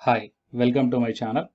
Hi, welcome to my channel.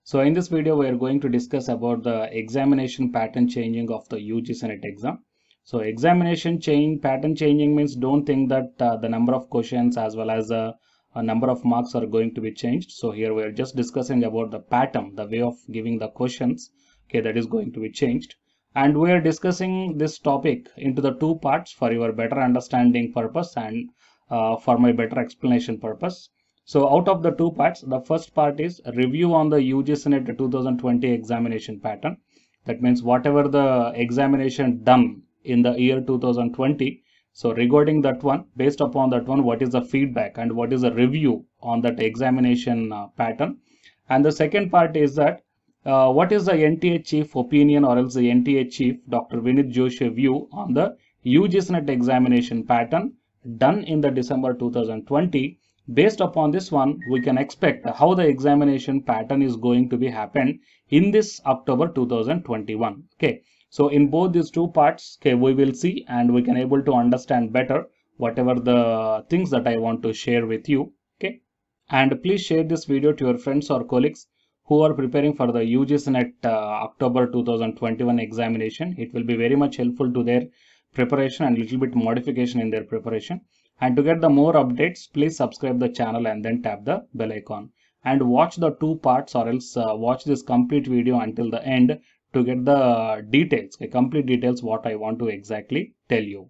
So in this video, we are going to discuss about the examination pattern changing of the UGC NET exam. So pattern changing means don't think that the number of questions as well as a number of marks are going to be changed. So here we are just discussing about the pattern, the way of giving the questions, okay, that is going to be changed. And we are discussing this topic into the two parts for your better understanding purpose and for my better explanation purpose. So out of the two parts, the first part is a review on the UGC NET 2020 examination pattern. That means whatever the examination done in the year 2020. So regarding that one, based upon that one, what is the feedback and what is the review on that examination pattern. And the second part is that what is the NTA chief opinion or else the NTA chief Dr. Vinit Joshi view on the UGC NET examination pattern done in the December 2020. Based upon this one, we can expect how the examination pattern is going to be happened in this October 2021. Okay, so in both these two parts, okay, we will see and we can able to understand better whatever the things that I want to share with you. Okay, and please share this video to your friends or colleagues who are preparing for the UGC NET October 2021 examination. It will be very much helpful to their preparation and little bit modification in their preparation. And to get the more updates, please subscribe the channel and then tap the bell icon. And watch the two parts or else watch this complete video until the end to get the details, complete details what I want to exactly tell you.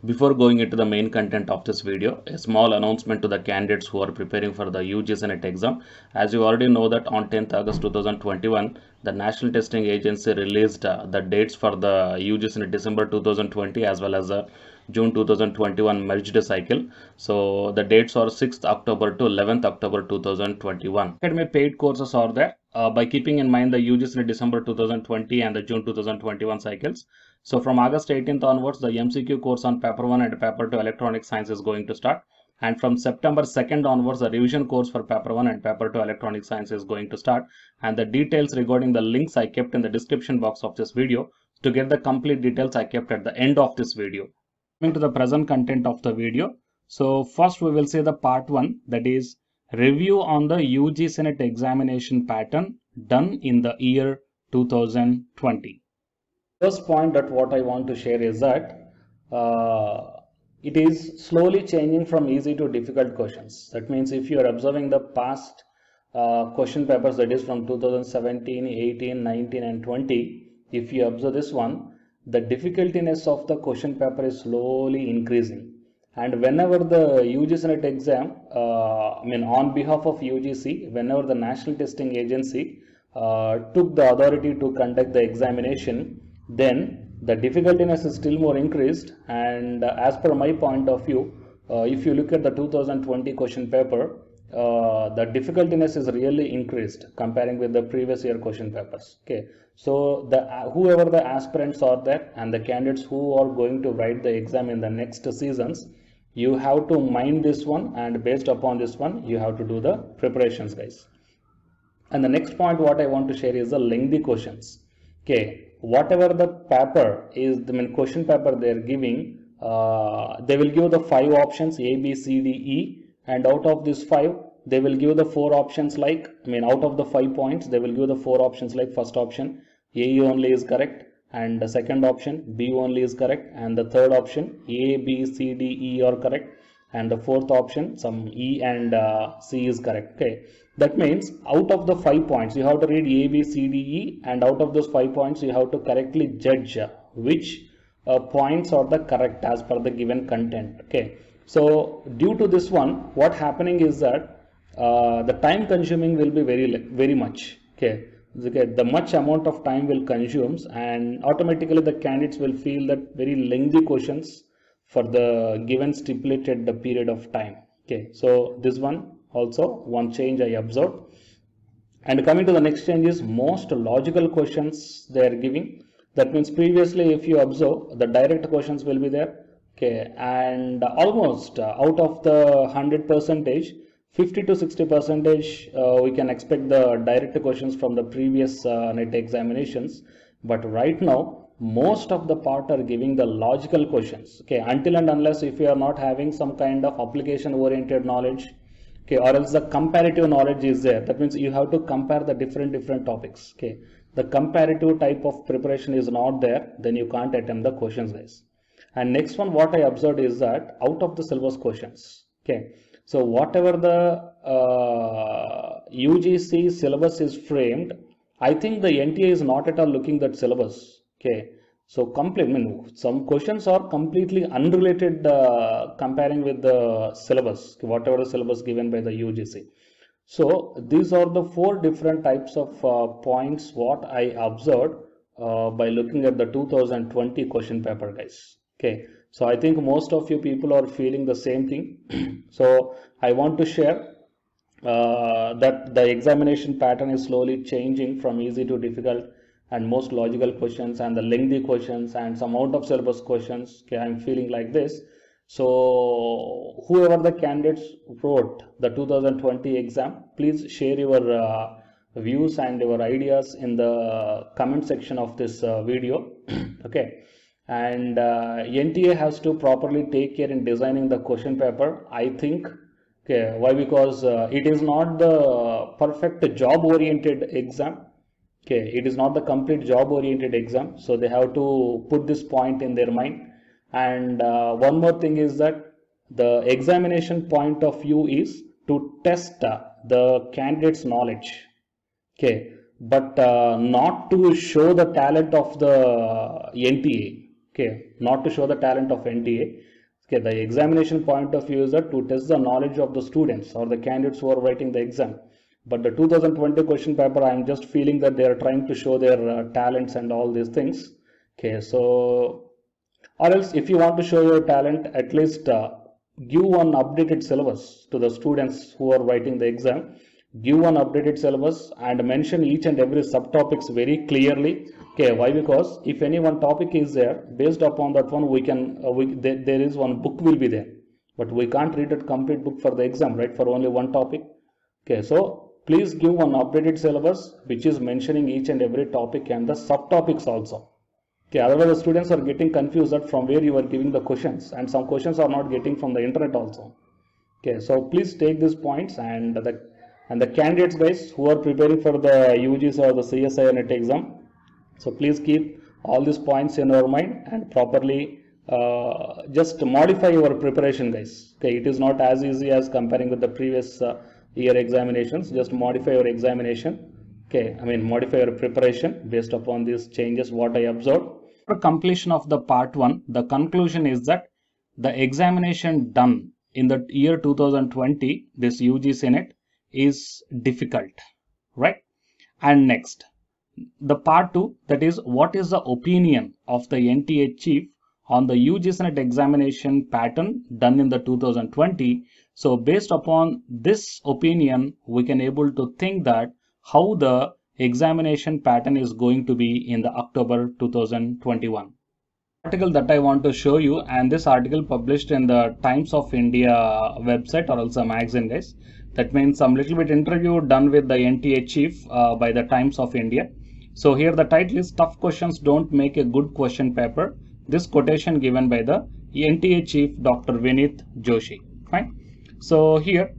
Before going into the main content of this video, a small announcement to the candidates who are preparing for the UGC NET exam. As you already know that on 10th August 2021, the National Testing Agency released the dates for the UGC NET December 2020 as well as the June 2021 merged cycle. So the dates are 6th October to 11th October 2021. Academy paid courses are there by keeping in mind the UGC NET December 2020 and the June 2021 cycles. So from August 18th onwards, the MCQ course on paper 1 and paper 2 electronic science is going to start. And from September 2nd onwards, the revision course for paper 1 and paper 2 electronic science is going to start. And the details regarding the links I kept in the description box of this video. To get the complete details I kept at the end of this video. Coming to the present content of the video. So first we will say the part 1, that is review on the UGC NET examination pattern done in the year 2020. First point that what I want to share is that it is slowly changing from easy to difficult questions. That means if you are observing the past question papers, that is from 2017, 18, 19 and 20, if you observe this one, the difficultiness of the question paper is slowly increasing. And whenever the UGC NET exam, on behalf of UGC, whenever the National Testing Agency took the authority to conduct the examination, then the difficultiness is still more increased. And as per my point of view, if you look at the 2020 question paper, the difficultiness is really increased comparing with the previous year question papers. Okay, so whoever the aspirants are there and the candidates who are going to write the exam in the next seasons, you have to mind this one, and based upon this one you have to do the preparations, guys. And the next point what I want to share is the lengthy questions. Okay, whatever the paper is, the question paper they are giving, they will give the 5 options A, B, C, D, E, and out of these 5 they will give the 4 options like, out of the 5 points they will give the 4 options like first option A only is correct, and the second option B only is correct, and the third option A, B, C, D, E are correct, and the fourth option some E and C is correct. Okay, that means out of the 5 points you have to read A, B, C, D, E, and out of those 5 points you have to correctly judge which points are the correct as per the given content. Okay, so due to this one, what happening is that the time consuming will be very much. Okay, the much amount of time will consumes, and automatically the candidates will feel that very lengthy questions for the given stipulated period of time. Okay, so this one also one change I observed. And coming to the next change is most logical questions they are giving. That means previously if you observe, the direct questions will be there. Okay, and almost out of the 100%, 50 to 60% we can expect the direct questions from the previous NET examinations. But right now most of the part are giving the logical questions. Okay, until and unless if you are not having some kind of application oriented knowledge Okay, or else the comparative knowledge is there. That means you have to compare the different topics. Okay, the comparative type of preparation is not there, then you can't attempt the questions, guys. And next one, what I observed is that out of the syllabus questions. Okay, so whatever the UGC syllabus is framed, I think the NTA is not at all looking that syllabus. Okay, so some questions are completely unrelated comparing with the syllabus, whatever the syllabus given by the UGC. So these are the 4 different types of points what I observed by looking at the 2020 question paper, guys. Okay, so I think most of you people are feeling the same thing. So I want to share that the examination pattern is slowly changing from easy to difficult and most logical questions and the lengthy questions and some out of syllabus questions. Okay, I'm feeling like this. So whoever the candidates wrote the 2020 exam, please share your views and your ideas in the comment section of this video. Okay, and NTA has to properly take care in designing the question paper, I think. Okay, why? Because it is not the perfect job oriented exam. Okay, it is not the complete job oriented exam, so they have to put this point in their mind. And one more thing is that the examination point of view is to test the candidate's knowledge. Okay, but not to show the talent of the NTA. Okay, not to show the talent of NTA. Okay, the examination point of view is that to test the knowledge of the students or the candidates who are writing the exam. But the 2020 question paper, I am just feeling that they are trying to show their talents and all these things. Okay, so, or else if you want to show your talent, at least give one updated syllabus to the students who are writing the exam. Give one updated syllabus and mention each and every subtopics very clearly. Okay, why? Because if any one topic is there, based upon that one, we can there is one book will be there, but we can't read a complete book for the exam, right? For only one topic. Okay, so please give one updated syllabus which is mentioning each and every topic and the subtopics also. Okay, otherwise the students are getting confused that from where you are giving the questions, and some questions are not getting from the internet also. Okay, so please take these points, and the candidates, guys, who are preparing for the UGC or the CSIR NET exam, so please keep all these points in your mind and properly just modify your preparation, guys. Okay, it is not as easy as comparing with the previous year examinations. Just modify your examination. Okay, I mean modify your preparation based upon these changes what I observed. For completion of the part 1, the conclusion is that the examination done in the year 2020, this UGC NET, is difficult, right? And next, the part 2, that is what is the opinion of the NTA chief on the UGC NET examination pattern done in the 2020. So based upon this opinion, we can able to think that how the examination pattern is going to be in the October 2021. Article that I want to show you, and this article published in the Times of India website or also magazine, guys. That means some little bit interview done with the NTA chief by the Times of India. So here the title is "Tough Questions Don't Make a Good Question Paper." This quotation given by the NTA chief Dr. Vineet Joshi. Fine. So here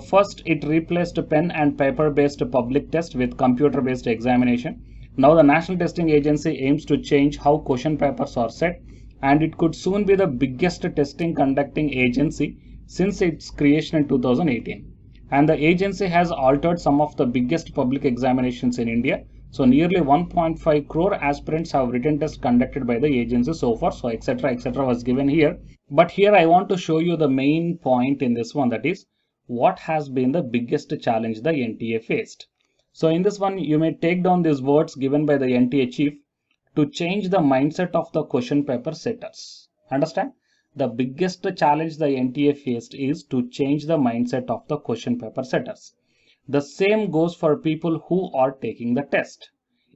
first it replaced pen and paper based public test with computer based examination. Now the National Testing Agency aims to change how question papers are set, and it could soon be the biggest testing conducting agency since its creation in 2018. And the agency has altered some of the biggest public examinations in India. So nearly 1.5 crore aspirants have written tests conducted by the agency so far. So etc. was given here. But here I want to show you the main point in this one, that is what has been the biggest challenge the NTA faced. So in this one, you may take down these words given by the NTA chief to change the mindset of the question paper setters. Understand? The biggest challenge the NTA faced is to change the mindset of the question paper setters. The same goes for people who are taking the test.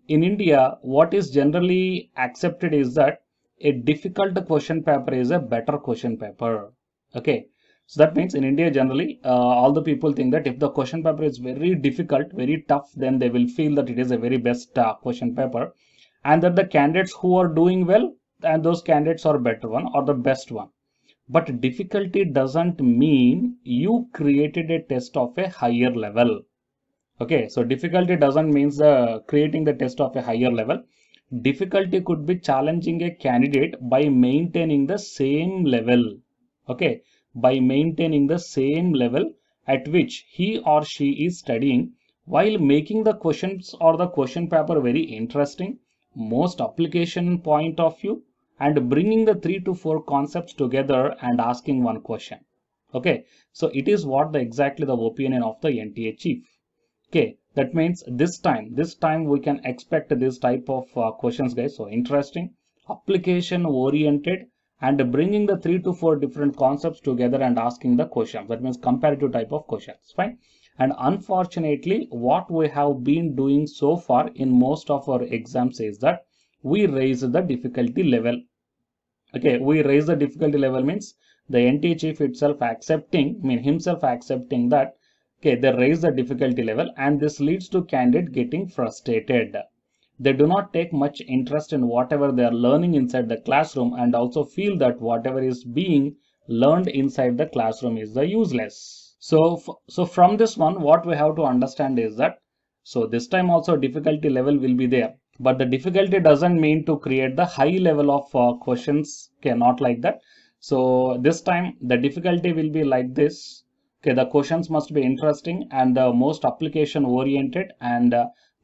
In India, what is generally accepted is that a difficult question paper is a better question paper. Okay. So that means in India generally all the people think that if the question paper is very difficult, very tough, then they will feel that it is a very best question paper, and that the candidates who are doing well, and those candidates are better one or the best one. but difficulty doesn't mean you created a test of a higher level. Okay, so difficulty doesn't mean creating the test of a higher level. Difficulty could be challenging a candidate by maintaining the same level. Okay, by maintaining the same level at which he or she is studying, while making the questions or the question paper very interesting, most application point of view, and bringing the 3 to 4 concepts together and asking one question. Okay, so it is what exactly the opinion of the NTA chief. Okay, that means this time we can expect this type of questions, guys. So interesting, application oriented, and bringing the 3 to 4 different concepts together and asking the questions. That means comparative type of questions. Fine. And unfortunately, what we have been doing so far in most of our exams is that we raise the difficulty level. Okay, we raise the difficulty level means the NTA chief itself accepting, himself accepting that, okay, they raise the difficulty level, and this leads to candidate getting frustrated. They do not take much interest in whatever they are learning inside the classroom, and also feel that whatever is being learned inside the classroom is the useless. So from this one, what we have to understand is that, so this time also difficulty level will be there, but the difficulty doesn't mean to create the high level of questions. Okay, not like that. So this time the difficulty will be like this. Okay, the questions must be interesting and the most application oriented, and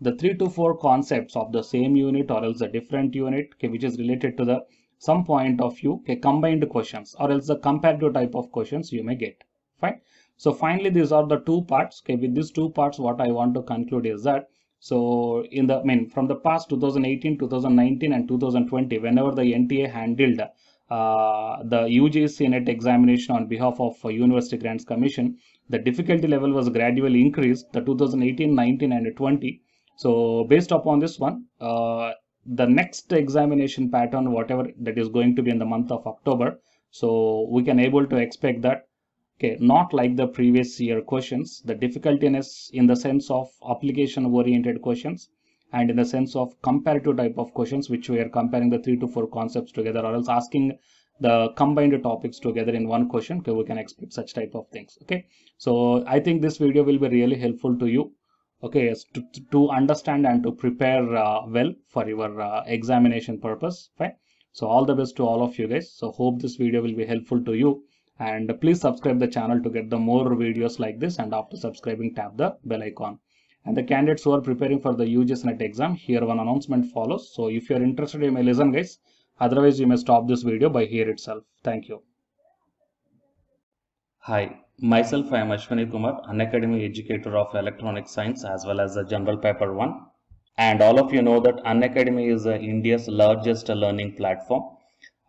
the 3 to 4 concepts of the same unit or else a different unit, okay, which is related to the some point of view, okay, combined questions or else the comparative type of questions you may get. Fine. So finally, these are the two parts. Okay, with these two parts, what I want to conclude is that, so in the from the past 2018, 2019 and 2020, whenever the NTA handled the UGC NET examination on behalf of University Grants Commission, the difficulty level was gradually increased, the 2018, 19 and 20. So based upon this one, the next examination pattern, whatever that is going to be in the month of October, so we can able to expect that, okay, not like the previous year questions, the difficultiness in the sense of application oriented questions and in the sense of comparative type of questions, which we are comparing the 3 to 4 concepts together or else asking the combined topics together in one question. Okay, we can expect such type of things. Okay, so I think this video will be really helpful to you. Okay, to understand and to prepare well for your examination purpose. Fine. So all the best to all of you guys. So hope this video will be helpful to you, and please subscribe the channel to get the more videos like this, and after subscribing tap the bell icon. And the candidates who are preparing for the UGC NET exam, here one announcement follows. So if you are interested, you may listen, guys. Otherwise you may stop this video by here itself. Thank you. Hi, myself I am Ashwani Kumar, Unacademy educator of electronic science as well as the general paper 1. And all of you know that Unacademy is India's largest learning platform,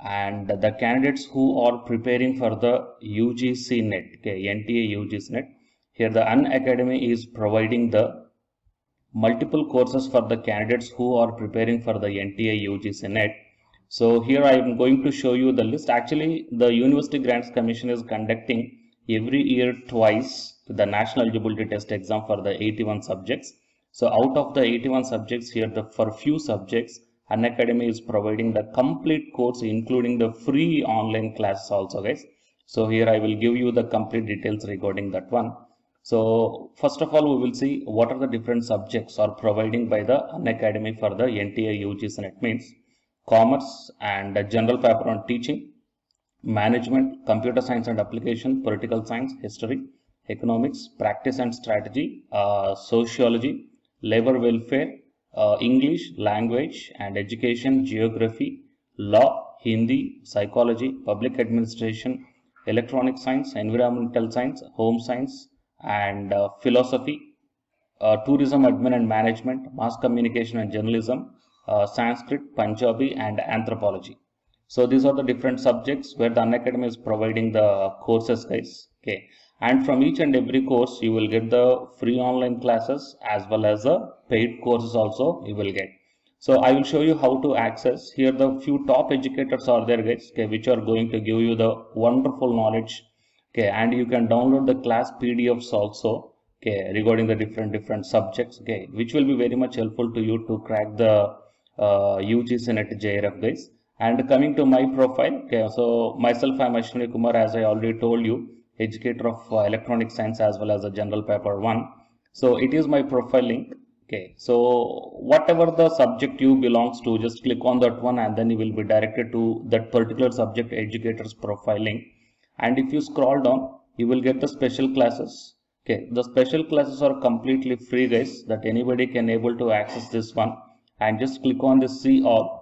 and the candidates who are preparing for the UGC NET, okay, NTA UGC NET, here the Unacademy is providing the multiple courses for the candidates who are preparing for the NTA UGC NET. So here I am going to show you the list. Actually, the University Grants Commission is conducting every year twice the National Eligibility Test exam for the 81 subjects. So out of the 81 subjects here, for few subjects, Unacademy is providing the complete course, including the free online classes also, guys. So here I will give you the complete details regarding that one. So first of all, we will see what are the different subjects are providing by the Unacademy for the NTA UGC NET, means commerce and general paper on teaching, management, computer science and application, political science, history, economics, practice and strategy, sociology, labor welfare, English, language and education, geography, law, Hindi, psychology, public administration, electronic science, environmental science, home science and philosophy, tourism admin and management, mass communication and journalism, Sanskrit, Punjabi and anthropology. So these are the different subjects where the Unacademy is providing the courses, guys. Okay, and from each and every course you will get the free online classes as well as the paid courses also you will get. So I will show you how to access. Here the few top educators are there, guys, okay, which are going to give you the wonderful knowledge. Okay, and you can download the class PDFs also, okay, regarding the different subjects, okay, which will be very much helpful to you to crack the UGC NET JRF, guys. And coming to my profile, okay, so myself, I'm Ashwini Kumar, as I already told you, educator of electronic science as well as a general paper 1. So it is my profile link. Okay, so whatever the subject you belongs to, just click on that one and then you will be directed to that particular subject educator's profile link. And if you scroll down, you will get the special classes. Okay, the special classes are completely free, guys, that anybody can able to access this one. And just click on this see all.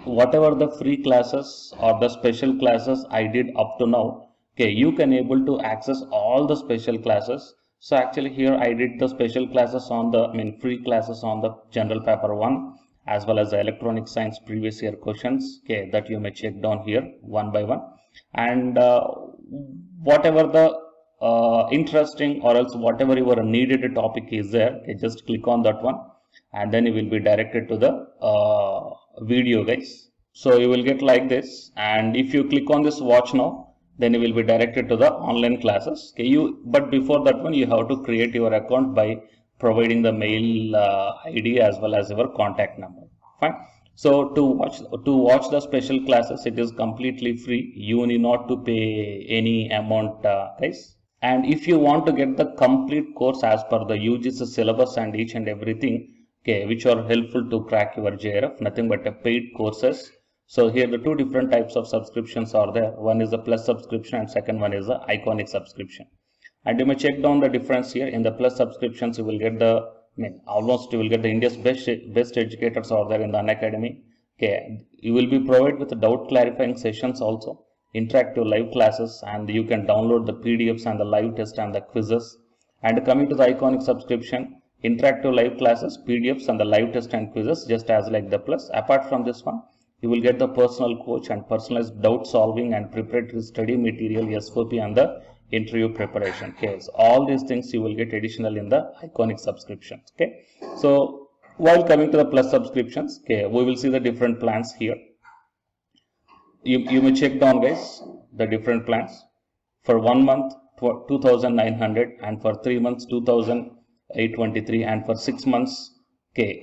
Whatever the free classes or the special classes I did up to now, okay, you can able to access all the special classes. So actually here I did the special classes on the free classes on the general paper 1 as well as the electronic science previous year questions, okay, that you may check down here one by one. And whatever the interesting or else whatever your needed topic is there, okay, just click on that one and then you will be directed to the video, guys. So you will get like this, and if you click on this watch now, then you will be directed to the online classes. Okay, but before that one, you have to create your account by providing the mail ID as well as your contact number. Fine. So to watch the special classes, it is completely free. You need not to pay any amount, guys. And if you want to get the complete course as per the UGC syllabus and each and everything, okay, which are helpful to crack your JRF, nothing but a paid courses. So here the two different types of subscriptions are there. One is the plus subscription and second one is the iconic subscription. And you may check down the difference here. In the plus subscriptions, you will get the, almost you will get the India's best educators are there in the Unacademy. Okay, you will be provided with the doubt clarifying sessions also, interactive live classes, and you can download the PDFs and the live test and the quizzes. And coming to the iconic subscription, interactive live classes, PDFs and the live test and quizzes, just as like the plus. Apart from this one, you will get the personal coach and personalized doubt solving and preparatory study material, SOP, and the interview preparation. Okay, so all these things you will get additional in the iconic subscriptions. Okay, so while coming to the plus subscriptions, okay, we will see the different plans here. You may check down, guys, the different plans. For 1 month, 2,900, and for 3 months, 2,823, and for 6 months, okay,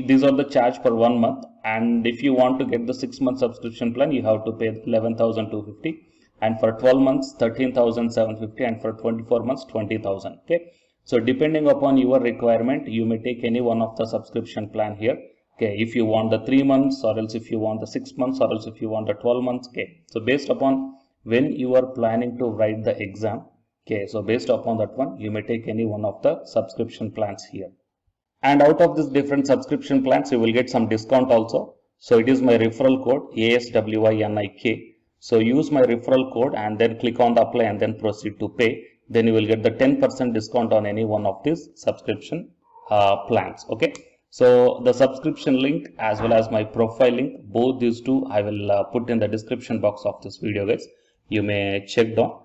these are the charge for 1 month. And if you want to get the 6-month subscription plan, you have to pay 11,250, and for 12 months 13,750, and for 24 months 20,000. Okay, so depending upon your requirement, you may take any one of the subscription plan here. Okay, if you want the 3 months, or else if you want the 6 months, or else if you want the 12 months. Okay, so based upon when you are planning to write the exam, okay, so based upon that one, you may take any one of the subscription plans here. And out of this different subscription plans, you will get some discount also. So it is my referral code ASWINIK. So use my referral code and then click on the apply and then proceed to pay. Then you will get the 10% discount on any one of these subscription plans. Okay. So the subscription link as well as my profile link, both these two I will put in the description box of this video, guys. You may check down.